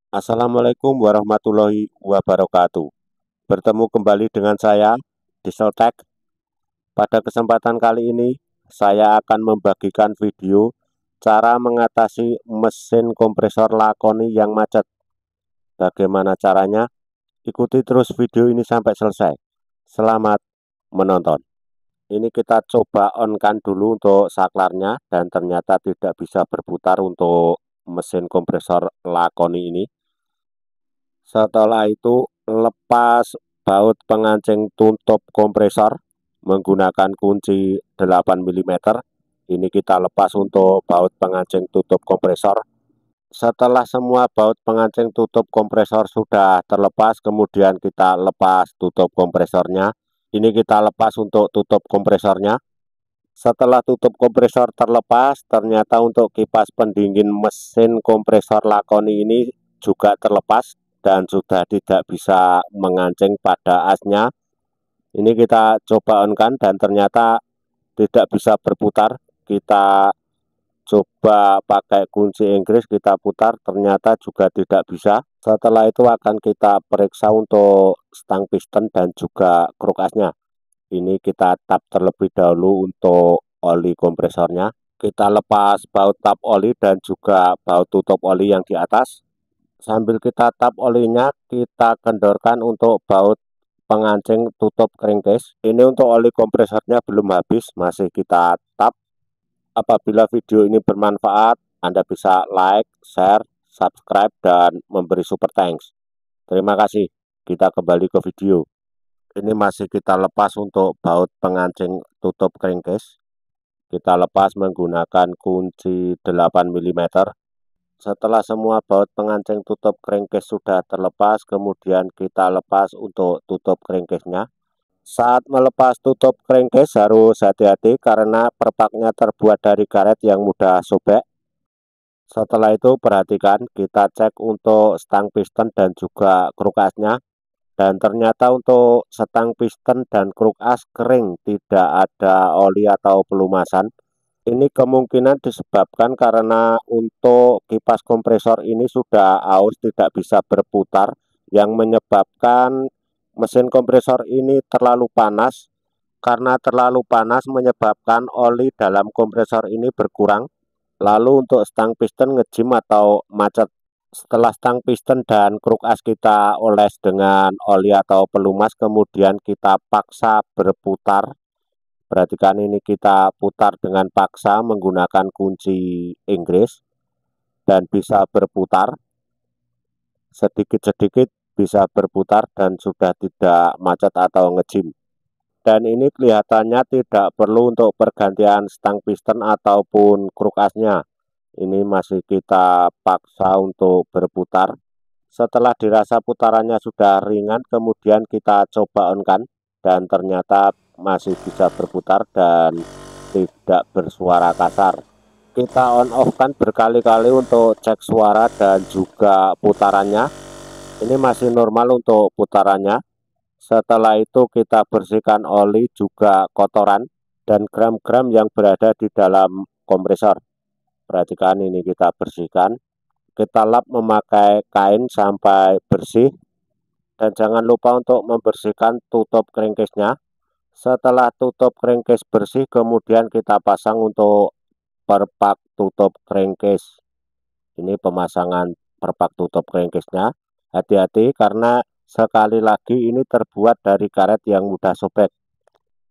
Assalamualaikum warahmatullahi wabarakatuh. Bertemu kembali dengan saya, Dieseltech. Pada kesempatan kali ini, saya akan membagikan video cara mengatasi mesin kompresor Lakoni yang macet. Bagaimana caranya? Ikuti terus video ini sampai selesai. Selamat menonton. Ini kita coba on-kan dulu untuk saklarnya dan ternyata tidak bisa berputar untuk mesin kompresor Lakoni ini. Setelah itu lepas baut pengancing tutup kompresor menggunakan kunci 8 mm. Ini kita lepas untuk baut pengancing tutup kompresor. Setelah semua baut pengancing tutup kompresor sudah terlepas, kemudian kita lepas tutup kompresornya. Ini kita lepas untuk tutup kompresornya. Setelah tutup kompresor terlepas, ternyata untuk kipas pendingin mesin kompresor Lakoni ini juga terlepas dan sudah tidak bisa mengancing pada asnya. Ini kita coba on-kan dan ternyata tidak bisa berputar. Kita coba pakai kunci Inggris, kita putar, ternyata juga tidak bisa. Setelah itu akan kita periksa untuk stang piston dan juga kruk asnya. Ini kita tap terlebih dahulu untuk oli kompresornya. Kita lepas baut tap oli dan juga baut tutup oli yang di atas. Sambil kita tap olinya, kita kendorkan untuk baut pengancing tutup crankcase. Ini untuk oli kompresornya belum habis, masih kita tap. Apabila video ini bermanfaat, Anda bisa like, share, subscribe, dan memberi super thanks. Terima kasih. Kita kembali ke video. Ini masih kita lepas untuk baut pengancing tutup crankcase. Kita lepas menggunakan kunci 8 mm. Setelah semua baut pengancing tutup crankcase sudah terlepas, kemudian kita lepas untuk tutup crankcase-nya. Saat melepas tutup crankcase harus hati-hati karena perpaknya terbuat dari karet yang mudah sobek. Setelah itu perhatikan, kita cek untuk stang piston dan juga kruk asnya. Dan ternyata untuk stang piston dan kruk as kering, tidak ada oli atau pelumasan. Ini kemungkinan disebabkan karena untuk kipas kompresor ini sudah aus, tidak bisa berputar, yang menyebabkan mesin kompresor ini terlalu panas. Karena terlalu panas menyebabkan oli dalam kompresor ini berkurang. Lalu untuk stang piston ngejim atau macet. Setelah stang piston dan kruk as kita oles dengan oli atau pelumas, kemudian kita paksa berputar. Perhatikan ini kita putar dengan paksa menggunakan kunci Inggris dan bisa berputar. Sedikit-sedikit bisa berputar dan sudah tidak macet atau ngejim. Dan ini kelihatannya tidak perlu untuk pergantian stang piston ataupun kruk asnya. Ini masih kita paksa untuk berputar. Setelah dirasa putarannya sudah ringan, kemudian kita coba on-kan dan ternyata masih bisa berputar dan tidak bersuara kasar. Kita on off kan berkali-kali untuk cek suara dan juga putarannya. Ini masih normal untuk putarannya. Setelah itu kita bersihkan oli juga kotoran dan gram-gram yang berada di dalam kompresor. Perhatikan ini kita bersihkan. Kita lap memakai kain sampai bersih. Dan jangan lupa untuk membersihkan tutup crankcase-nya. Setelah tutup crankcase bersih, kemudian kita pasang untuk perpak tutup crankcase. Ini pemasangan perpak tutup crankcase-nya. Hati-hati karena sekali lagi ini terbuat dari karet yang mudah sobek.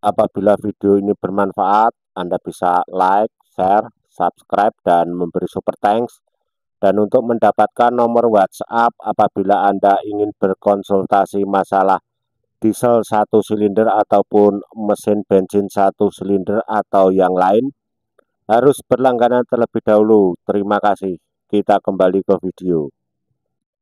Apabila video ini bermanfaat, Anda bisa like, share, subscribe, dan memberi super thanks. Dan untuk mendapatkan nomor WhatsApp apabila Anda ingin berkonsultasi masalah diesel 1 silinder ataupun mesin bensin 1 silinder atau yang lain, harus berlangganan terlebih dahulu. Terima kasih. Kita kembali ke video.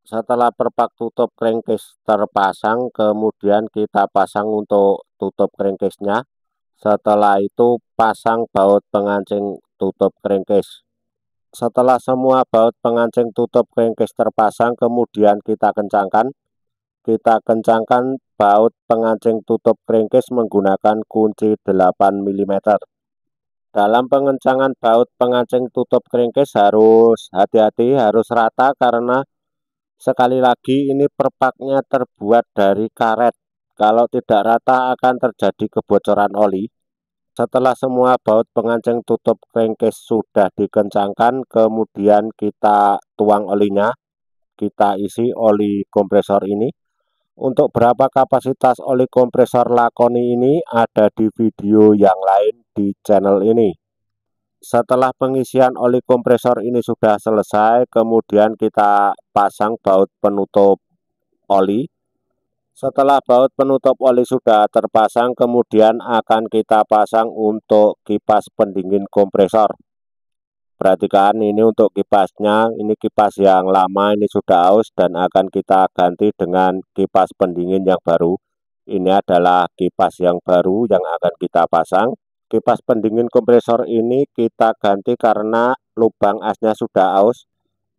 Setelah perpak tutup crankcase terpasang, kemudian kita pasang untuk tutup crankcase-nya. Setelah itu pasang baut pengancing tutup crankcase. Setelah semua baut pengancing tutup crankcase terpasang, kemudian kita kencangkan. Kita kencangkan baut pengancing tutup crankcase menggunakan kunci 8 mm. Dalam pengencangan baut pengancing tutup crankcase harus hati-hati, harus rata karena Sekali lagi, ini perpaknya terbuat dari karet. Kalau tidak rata akan terjadi kebocoran oli. Setelah semua baut pengancing tutup crankcase sudah dikencangkan, kemudian kita tuang olinya, kita isi oli kompresor ini. Untuk berapa kapasitas oli kompresor Lakoni ini ada di video yang lain di channel ini. Setelah pengisian oli kompresor ini sudah selesai, kemudian kita pasang baut penutup oli. Setelah baut penutup oli sudah terpasang, kemudian akan kita pasang untuk kipas pendingin kompresor. Perhatikan ini untuk kipasnya, ini kipas yang lama, ini sudah aus dan akan kita ganti dengan kipas pendingin yang baru. Ini adalah kipas yang baru yang akan kita pasang. Kipas pendingin kompresor ini kita ganti karena lubang asnya sudah aus.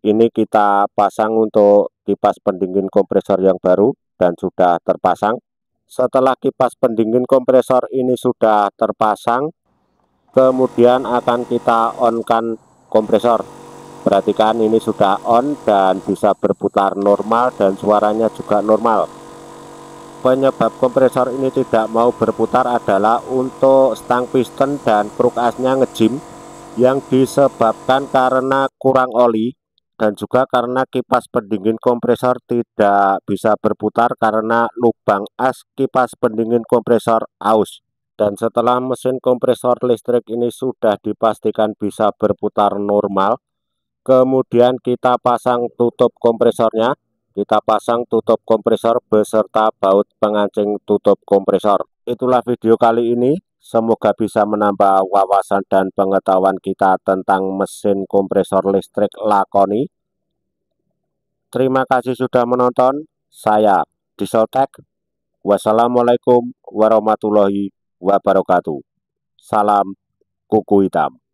Ini kita pasang untuk kipas pendingin kompresor yang baru dan sudah terpasang. Setelah kipas pendingin kompresor ini sudah terpasang, kemudian akan kita on-kan kompresor. Perhatikan ini sudah on dan bisa berputar normal dan suaranya juga normal. Penyebab kompresor ini tidak mau berputar adalah untuk stang piston dan kruk asnya ngejim, yang disebabkan karena kurang oli dan juga karena kipas pendingin kompresor tidak bisa berputar karena lubang as kipas pendingin kompresor aus. Dan setelah mesin kompresor listrik ini sudah dipastikan bisa berputar normal, kemudian kita pasang tutup kompresornya. Kita pasang tutup kompresor beserta baut pengancing tutup kompresor. Itulah video kali ini. Semoga bisa menambah wawasan dan pengetahuan kita tentang mesin kompresor listrik Lakoni. Terima kasih sudah menonton. Saya Dieseltech. Wassalamualaikum warahmatullahi wabarakatuh. Salam kuku hitam.